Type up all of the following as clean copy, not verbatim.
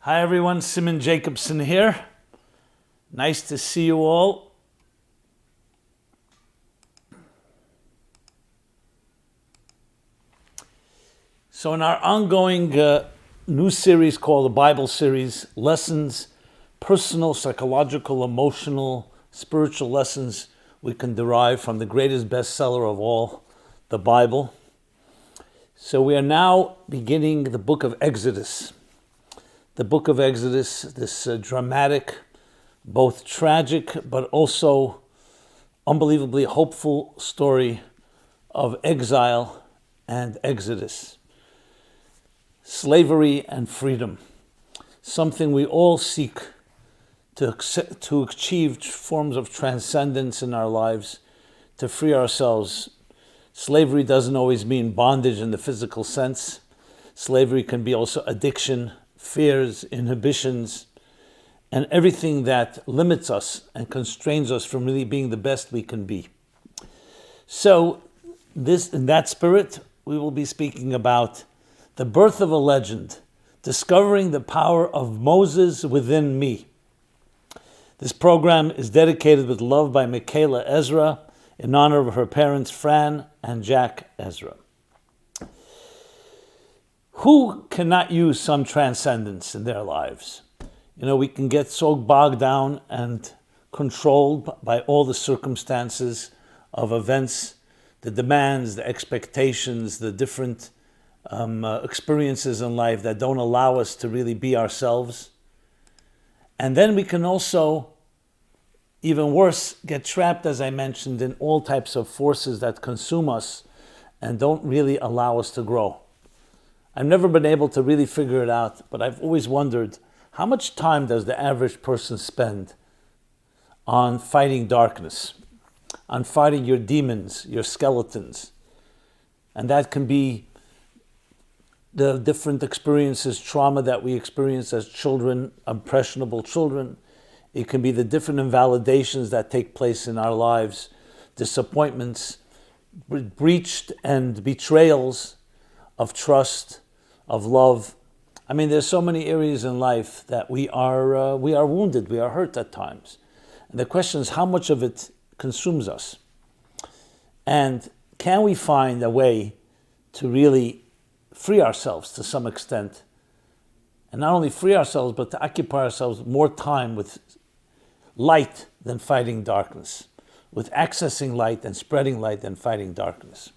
Hi everyone, Simon Jacobson here. Nice to see you all. So in our ongoing new series called the Bible series, lessons, personal, psychological, emotional, spiritual lessons we can derive from the greatest bestseller of all, the Bible. So we are now beginning the book of Exodus. The book of Exodus, this dramatic, both tragic, but also unbelievably hopeful story of exile and exodus. Slavery and freedom, something we all seek to achieve forms of transcendence in our lives, to free ourselves. Slavery doesn't always mean bondage in the physical sense. Slavery can be also addiction, fears, inhibitions, and everything that limits us and constrains us from really being the best we can be. So, in that spirit, we will be speaking about the birth of a legend, discovering the power of Moses within me. This program is dedicated with love by Michaela Ezra in honor of her parents Fran and Jack Ezra. Who cannot use some transcendence in their lives? You know, we can get so bogged down and controlled by all the circumstances of events, the demands, the expectations, the different experiences in life that don't allow us to really be ourselves. And then we can also, even worse, get trapped, as I mentioned, in all types of forces that consume us and don't really allow us to grow. I've never been able to really figure it out, but I've always wondered, how much time does the average person spend on fighting darkness, on fighting your demons, your skeletons? And that can be the different experiences, trauma that we experience as children, impressionable children. It can be the different invalidations that take place in our lives, disappointments, breached and betrayals of trust, of love. I mean, there's so many areas in life that we are wounded, we are hurt at times. And the question is, how much of it consumes us? And can we find a way to really free ourselves to some extent? And not only free ourselves, but to occupy ourselves more time with light than fighting darkness, with accessing light and spreading light than fighting darkness.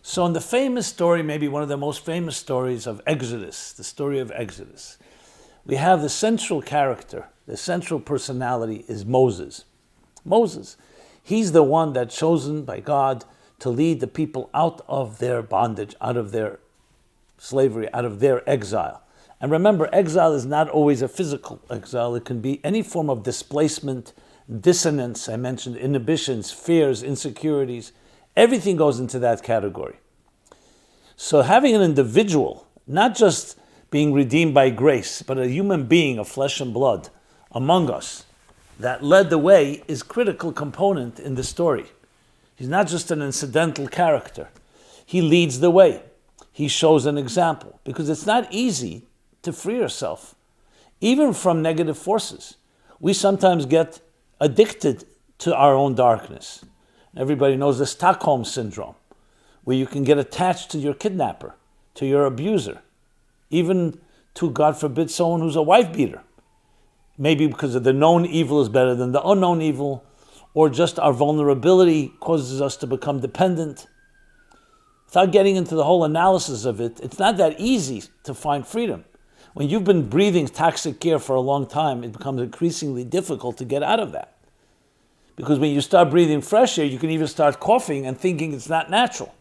So in the famous story, maybe one of the most famous stories of Exodus, the story of Exodus, we have the central character, the central personality is Moses. Moses, he's the one that's chosen by God to lead the people out of their bondage, out of their slavery, out of their exile. And remember, exile is not always a physical exile. It can be any form of displacement, dissonance. I mentioned inhibitions, fears, insecurities. Everything goes into that category. So having an individual, not just being redeemed by grace, but a human being of flesh and blood among us that led the way is a critical component in the story. He's not just an incidental character. He leads the way. He shows an example, because it's not easy to free yourself, even from negative forces. We sometimes get addicted to our own darkness. Everybody knows the Stockholm Syndrome, where you can get attached to your kidnapper, to your abuser, even to, God forbid, someone who's a wife beater. Maybe because of the known evil is better than the unknown evil, or just our vulnerability causes us to become dependent. Without getting into the whole analysis of it, it's not that easy to find freedom. When you've been breathing toxic air for a long time, it becomes increasingly difficult to get out of that. Because when you start breathing fresh air, you can even start coughing and thinking it's not natural.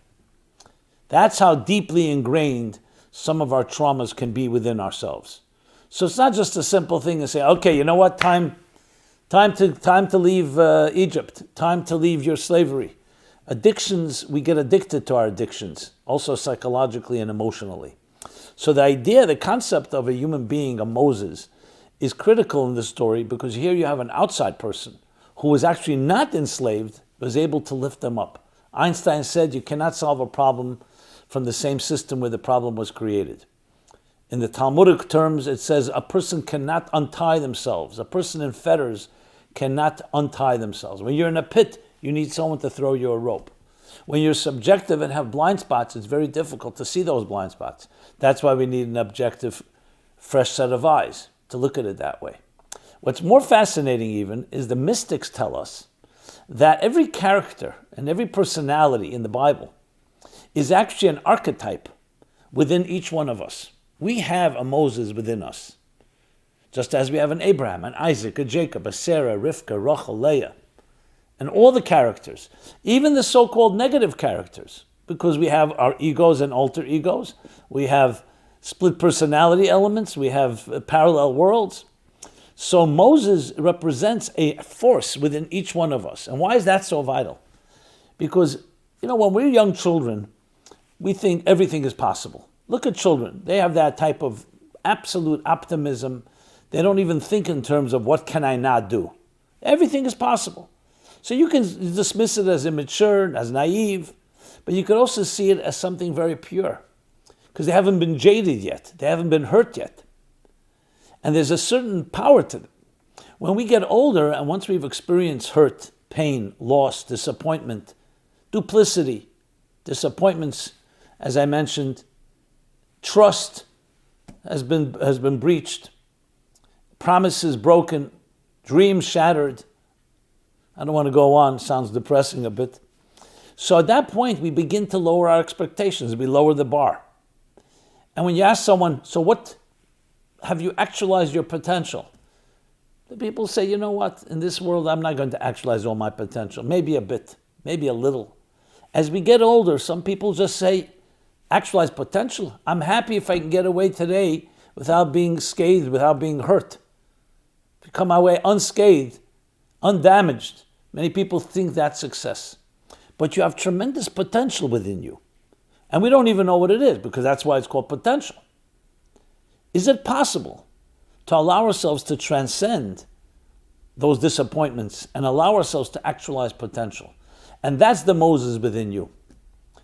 That's how deeply ingrained some of our traumas can be within ourselves. So it's not just a simple thing to say, okay, you know what, time to leave Egypt, time to leave your slavery. Addictions, we get addicted to our addictions, also psychologically and emotionally. So the idea, the concept of a human being, a Moses, is critical in this story, because here you have an outside person who was actually not enslaved, was able to lift them up. Einstein said you cannot solve a problem from the same system where the problem was created. In the Talmudic terms, it says a person cannot untie themselves. A person in fetters cannot untie themselves. When you're in a pit, you need someone to throw you a rope. When you're subjective and have blind spots, it's very difficult to see those blind spots. That's why we need an objective, fresh set of eyes to look at it that way. What's more fascinating even is the mystics tell us that every character and every personality in the Bible is actually an archetype within each one of us. We have a Moses within us, just as we have an Abraham, an Isaac, a Jacob, a Sarah, Rivka, Rachel, Leah, and all the characters, even the so-called negative characters, because we have our egos and alter egos, we have split personality elements, we have parallel worlds. So Moses represents a force within each one of us. And why is that so vital? Because, when we're young children, we think everything is possible. Look at children. They have that type of absolute optimism. They don't even think in terms of what can I not do. Everything is possible. So you can dismiss it as immature, as naive, but you could also see it as something very pure, because they haven't been jaded yet. They haven't been hurt yet. And there's a certain power to them. When we get older, and once we've experienced hurt, pain, loss, disappointment, duplicity, disappointments, as I mentioned, trust has been breached, promises broken, dreams shattered. I don't want to go on, sounds depressing a bit. So at that point, we begin to lower our expectations, we lower the bar. And when you ask someone, so what have you actualized your potential? The people say, you know what, in this world, I'm not going to actualize all my potential. Maybe a bit, maybe a little. As we get older, some people just say, actualize potential. I'm happy if I can get away today without being scathed, without being hurt. If you come away unscathed, undamaged, many people think that's success. But you have tremendous potential within you. And we don't even know what it is, because that's why it's called potential. Is it possible to allow ourselves to transcend those disappointments and allow ourselves to actualize potential? And that's the Moses within you.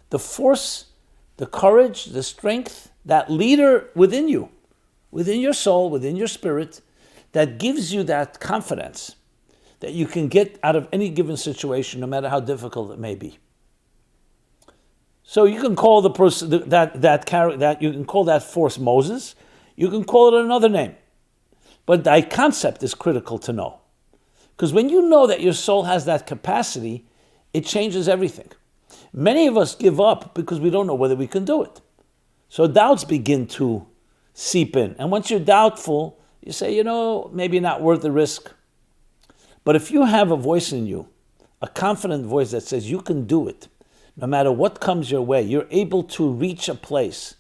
The force, the courage, the strength, that leader within you, within your soul, within your spirit, that gives you that confidence that you can get out of any given situation, no matter how difficult it may be. So you can call the person that you can call that force Moses. You can call it another name, but the concept is critical to know, because when you know that your soul has that capacity, it changes everything. Many of us give up because we don't know whether we can do it. So doubts begin to seep in, and once you're doubtful, you say, maybe not worth the risk. But if you have a voice in you, a confident voice that says you can do it, no matter what comes your way, you're able to reach a place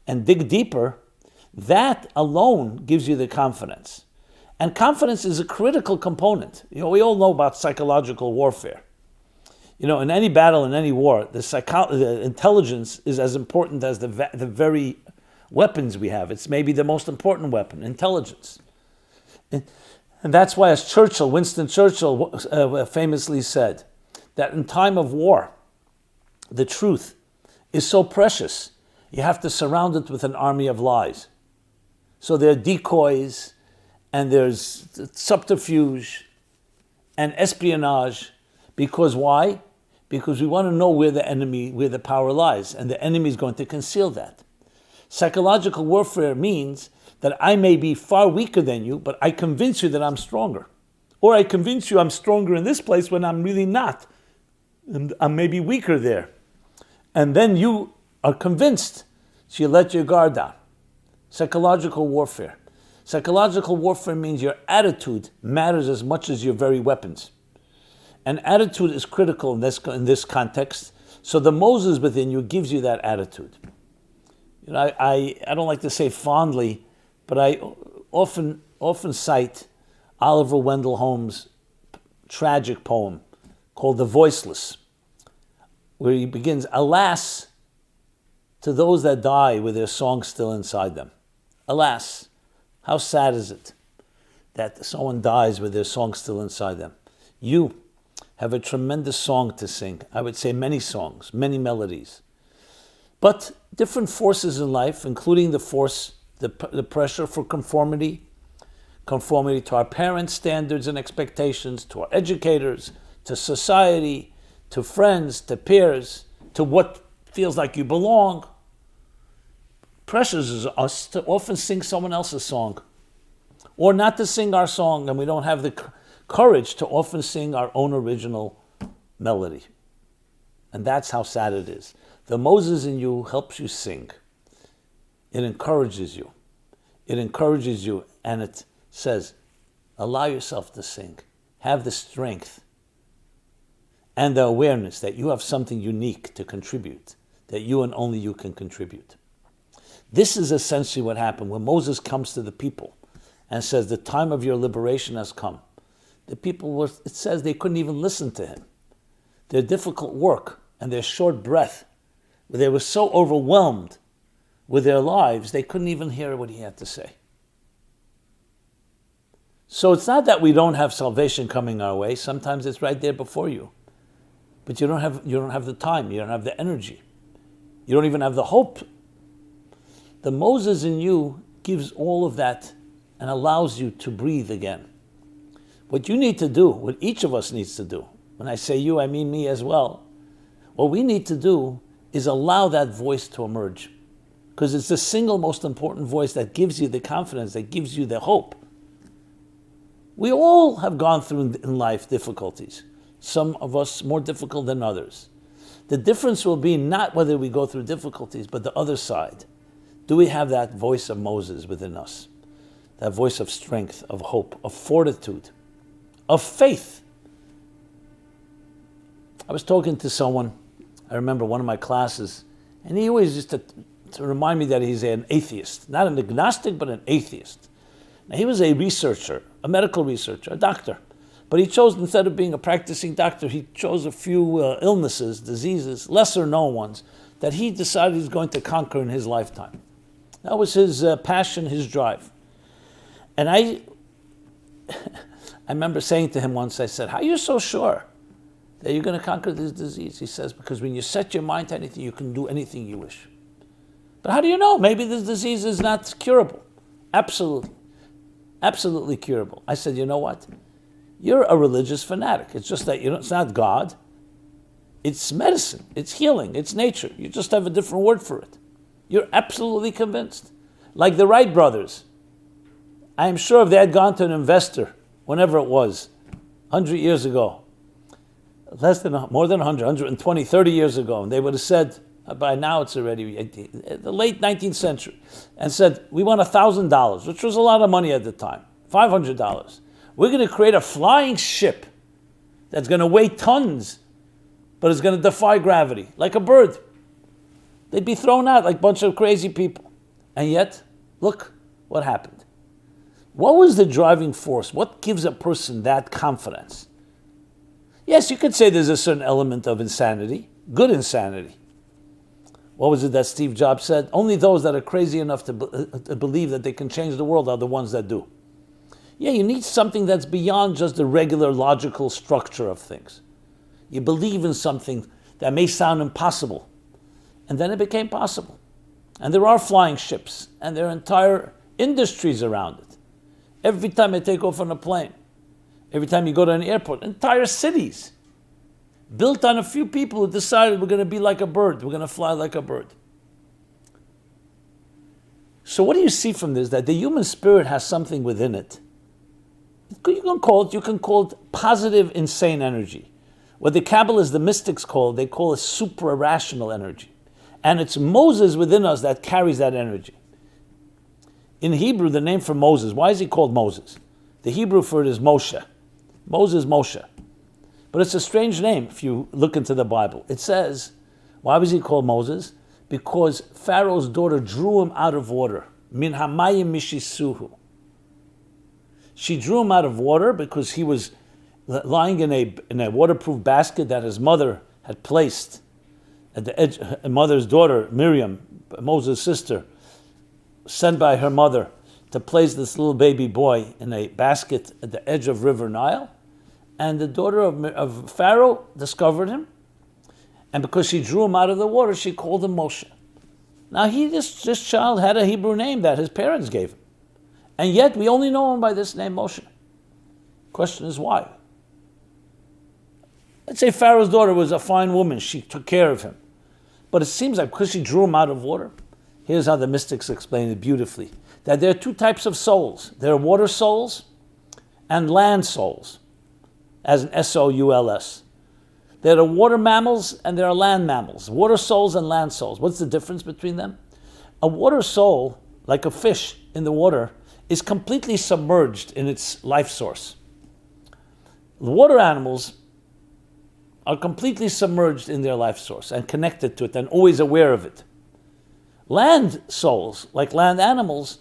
and dig deeper, that alone gives you the confidence. And confidence is a critical component. We all know about psychological warfare. In any battle, in any war, the intelligence is as important as the very weapons we have. It's maybe the most important weapon, intelligence. And that's why, as Winston Churchill famously said, that in time of war, the truth is so precious, you have to surround it with an army of lies. So there are decoys, and there's subterfuge, and espionage. Because why? Because we want to know where the power lies, and the enemy is going to conceal that. Psychological warfare means that I may be far weaker than you, but I convince you that I'm stronger. Or I convince you I'm stronger in this place when I'm really not. And I'm maybe weaker there. And then you are convinced, so you let your guard down. Psychological warfare. Psychological warfare means your attitude matters as much as your very weapons. And attitude is critical in this context. So the Moses within you gives you that attitude. I don't like to say fondly, but I often cite Oliver Wendell Holmes' tragic poem called The Voiceless, where he begins, alas, to those that die with their song still inside them. Alas, how sad is it that someone dies with their song still inside them. You have a tremendous song to sing. I would say many songs, many melodies. But different forces in life, including the the pressure for conformity to our parents' standards and expectations, to our educators, to society, to friends, to peers, to what feels like you belong, pressures us to often sing someone else's song, or not to sing our song, and we don't have the courage to often sing our own original melody. And that's how sad it is. The Moses in you helps you sing. It encourages you. It encourages you, and it says, allow yourself to sing. Have the strength and the awareness that you have something unique to contribute, that you and only you can contribute. This is essentially what happened when Moses comes to the people and says, the time of your liberation has come. The people it says they couldn't even listen to him. Their difficult work and their short breath, they were so overwhelmed with their lives, they couldn't even hear what he had to say. So it's not that we don't have salvation coming our way. Sometimes it's right there before you. But you don't have the time, you don't have the energy. You don't even have the hope. The Moses in you gives all of that and allows you to breathe again. What you need to do, what each of us needs to do, when I say you, I mean me as well, what we need to do is allow that voice to emerge. Because it's the single most important voice that gives you the confidence, that gives you the hope. We all have gone through in life difficulties. Some of us more difficult than others. The difference will be not whether we go through difficulties, but the other side. Do we have that voice of Moses within us? That voice of strength, of hope, of fortitude, of faith. I was talking to someone, I remember one of my classes, and he always used to remind me that he's an atheist. Not an agnostic, but an atheist. Now, he was a researcher, a medical researcher, a doctor. But he chose, instead of being a practicing doctor, he chose a few illnesses, diseases, lesser known ones, that he decided he's going to conquer in his lifetime. That was his passion, his drive. And I remember saying to him once, I said, how are you so sure that you're going to conquer this disease? He says, because when you set your mind to anything, you can do anything you wish. But how do you know? Maybe this disease is not curable. Absolutely. Absolutely curable. I said, you know what? You're a religious fanatic. It's just that it's not God. It's medicine. It's healing. It's nature. You just have a different word for it. You're absolutely convinced. Like the Wright brothers. I am sure if they had gone to an investor, whenever it was, 100 years ago, more than 100, 120, 30 years ago, and they would have said, by now it's already the late 19th century, and said, we want $1,000, which was a lot of money at the time, $500. We're going to create a flying ship that's going to weigh tons, but it's going to defy gravity, like a bird. They'd be thrown out like a bunch of crazy people. And yet, look what happened. What was the driving force? What gives a person that confidence? Yes, you could say there's a certain element of insanity, good insanity. What was it that Steve Jobs said? Only those that are crazy enough to believe that they can change the world are the ones that do. Yeah, you need something that's beyond just the regular logical structure of things. You believe in something that may sound impossible, and then it became possible. And there are flying ships, and there are entire industries around it. Every time I take off on a plane, every time you go to an airport, entire cities built on a few people who decided we're going to be like a bird, we're going to fly like a bird. So what do you see from this? That the human spirit has something within it. You can call it positive insane energy. What the Kabbalists, the mystics they call it supra-rational energy. And it's Moses within us that carries that energy. In Hebrew, the name for Moses, why is he called Moses? The Hebrew for it is Moshe. Moses, Moshe. But it's a strange name if you look into the Bible. It says, why was he called Moses? Because Pharaoh's daughter drew him out of water. Min hamayim mishisuhu. She drew him out of water because he was lying in a waterproof basket that his mother had placed at the edge. Her mother's daughter, Miriam, Moses' sister, sent by her mother to place this little baby boy in a basket at the edge of River Nile. And the daughter of Pharaoh discovered him. And because she drew him out of the water, she called him Moshe. Now this child had a Hebrew name that his parents gave him. And yet we only know him by this name, Moshe. Question is why? Let's say Pharaoh's daughter was a fine woman. She took care of him. But it seems like because she drew him out of water, here's how the mystics explain it beautifully, that there are two types of souls. There are water souls and land souls, as in S-O-U-L-S. There are water mammals and there are land mammals. Water souls and land souls. What's the difference between them? A water soul, like a fish in the water, is completely submerged in its life source. The water animals are completely submerged in their life source and connected to it and always aware of it. Land souls, like land animals,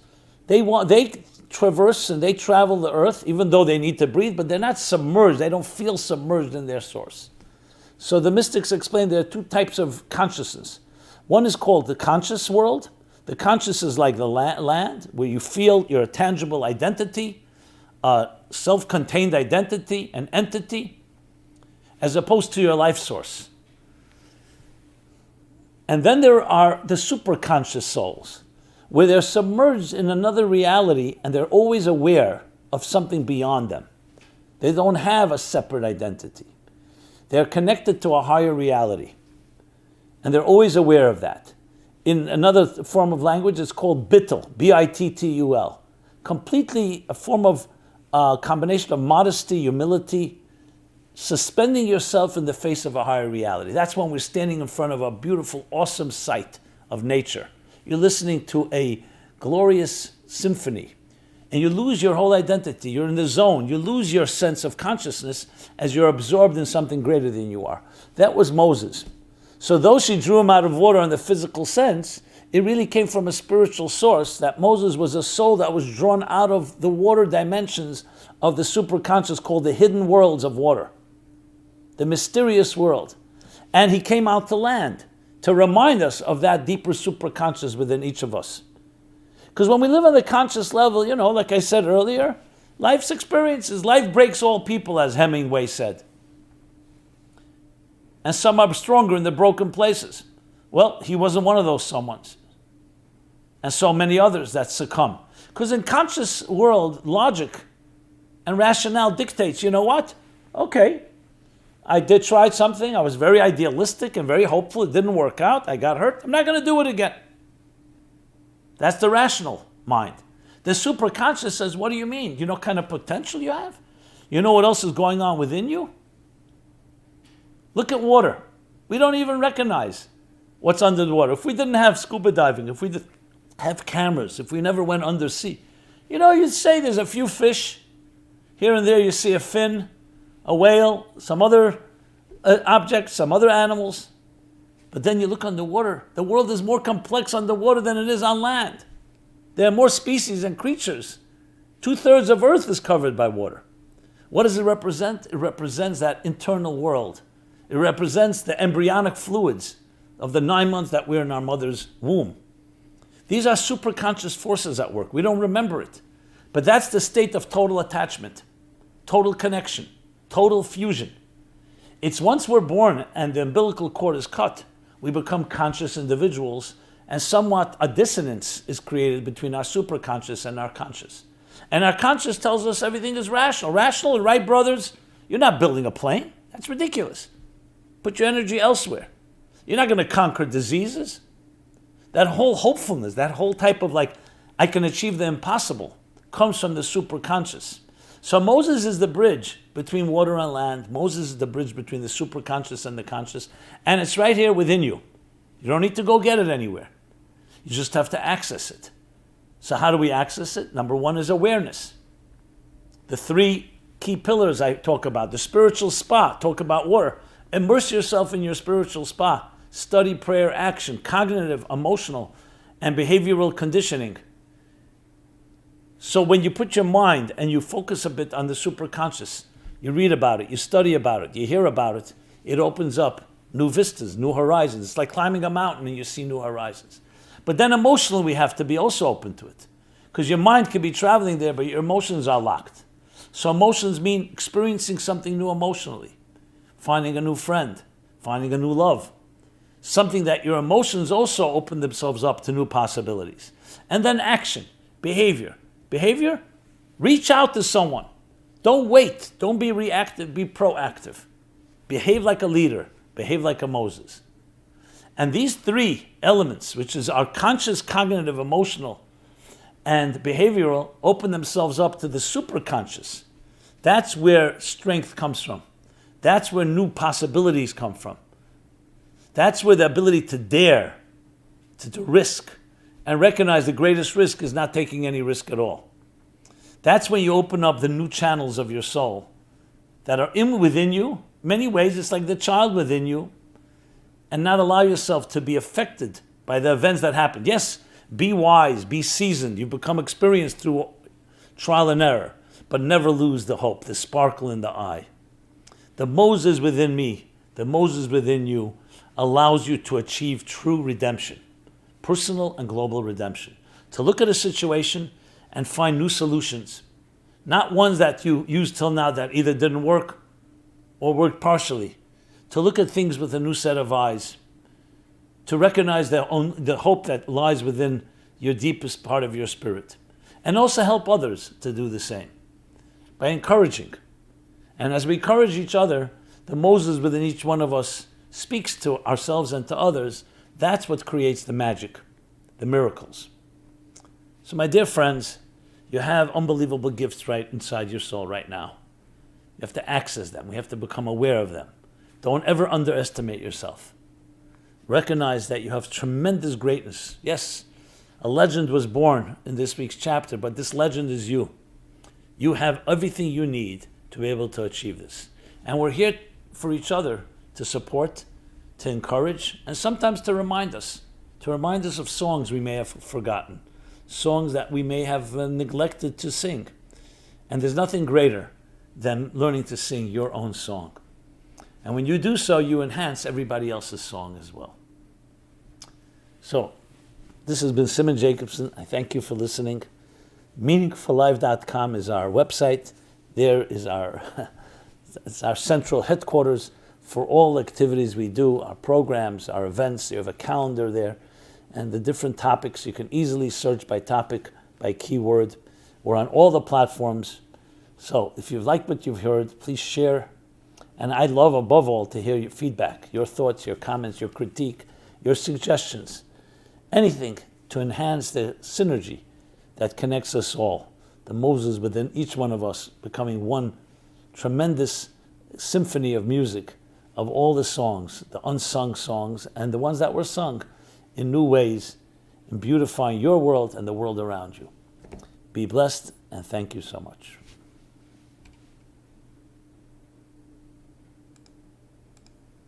they traverse and they travel the earth, even though they need to breathe, but they're not submerged. They don't feel submerged in their source. So the mystics explain there are two types of consciousness. One is called the conscious world. The conscious is like the land, where you feel your tangible identity, self-contained identity, an entity, as opposed to your life source. And then there are the superconscious souls, where they're submerged in another reality and they're always aware of something beyond them. They don't have a separate identity. They're connected to a higher reality. And they're always aware of that. In another form of language, it's called bittul, B-I-T-T-U-L. Completely a form of combination of modesty, humility, suspending yourself in the face of a higher reality. That's when we're standing in front of a beautiful, awesome sight of nature. You're listening to a glorious symphony, and you lose your whole identity. You're in the zone. You lose your sense of consciousness as you're absorbed in something greater than you are. That was Moses. So though she drew him out of water in the physical sense, it really came from a spiritual source, that Moses was a soul that was drawn out of the water dimensions of the superconscious, called the hidden worlds of water, the mysterious world. And he came out to land to remind us of that deeper superconscious within each of us. Because when we live on the conscious level, like I said earlier, life's experiences, life breaks all people, as Hemingway said. And some are stronger in the broken places. Well, he wasn't one of those someones. And so many others that succumb. Because in conscious world, logic and rationale dictates, you know what? Okay, I did try something. I was very idealistic and very hopeful. It didn't work out. I got hurt. I'm not going to do it again. That's the rational mind. The superconscious says, what do you mean? You know what kind of potential you have? You know what else is going on within you? Look at water. We don't even recognize what's under the water. If we didn't have scuba diving, if we didn't have cameras, if we never went undersea, you'd say there's a few fish. Here and there you see a fin, a whale, some other objects, some other animals. But then you look underwater. The world is more complex underwater than it is on land. There are more species and creatures. 2/3 of Earth is covered by water. What does it represent? It represents that internal world. It represents the embryonic fluids of the 9 months that we're in our mother's womb. These are superconscious forces at work. We don't remember it. But that's the state of total attachment, total connection, total fusion. It's once we're born and the umbilical cord is cut, we become conscious individuals, and somewhat a dissonance is created between our superconscious and our conscious. And our conscious tells us everything is rational. Rational, right, brothers? You're not building a plane. That's ridiculous. Put your energy elsewhere. You're not going to conquer diseases. That whole hopefulness, that whole type of I can achieve the impossible, comes from the superconscious. So Moses is the bridge between water and land. Moses is the bridge between the superconscious and the conscious. And it's right here within you. You don't need to go get it anywhere. You just have to access it. So how do we access it? Number one is awareness. The 3 key pillars I talk about. The spiritual spa, talk about water. Immerse yourself in your spiritual spa. Study, prayer, action, cognitive, emotional, and behavioral conditioning. So when you put your mind and you focus a bit on the superconscious, you read about it, you study about it, you hear about it, it opens up new vistas, new horizons. It's like climbing a mountain and you see new horizons. But then emotionally we have to be also open to it. Because your mind can be traveling there, but your emotions are locked. So emotions mean experiencing something new emotionally. Finding a new friend, finding a new love, something that your emotions also open themselves up to new possibilities. And then action, behavior. Behavior, reach out to someone. Don't wait. Don't be reactive, be proactive. Behave like a leader. Behave like a Moses. And these three elements, which is our conscious, cognitive, emotional, and behavioral, open themselves up to the superconscious. That's where strength comes from. That's where new possibilities come from. That's where the ability to dare, to risk, and recognize the greatest risk is not taking any risk at all. That's when you open up the new channels of your soul that are within you. Many ways, it's like the child within you, and not allow yourself to be affected by the events that happen. Yes, be wise, be seasoned. You become experienced through trial and error, but never lose the hope, the sparkle in the eye. The Moses within me, the Moses within you, allows you to achieve true redemption, personal and global redemption. To look at a situation and find new solutions, not ones that you used till now that either didn't work or worked partially. To look at things with a new set of eyes, to recognize the hope that lies within your deepest part of your spirit, and also help others to do the same by encouraging. And as we encourage each other, the Moses within each one of us speaks to ourselves and to others. That's what creates the magic, the miracles. So my dear friends, you have unbelievable gifts right inside your soul right now. You have to access them. We have to become aware of them. Don't ever underestimate yourself. Recognize that you have tremendous greatness. Yes, a legend was born in this week's chapter, but this legend is you. You have everything you need to be able to achieve this. And we're here for each other to support, to encourage, and sometimes to remind us of songs we may have forgotten, songs that we may have neglected to sing. And there's nothing greater than learning to sing your own song. And when you do so, you enhance everybody else's song as well. So, this has been Simon Jacobson. I thank you for listening. Meaningfullife.com is our website. There is it's our central headquarters for all activities we do, our programs, our events. You have a calendar there, and the different topics. You can easily search by topic, by keyword. We're on all the platforms. So if you've liked what you've heard, please share. And I'd love, above all, to hear your feedback, your thoughts, your comments, your critique, your suggestions, anything to enhance the synergy that connects us all, the Moses within each one of us, becoming one tremendous symphony of music of all the songs, the unsung songs, and the ones that were sung in new ways, in beautifying your world and the world around you. Be blessed, and thank you so much.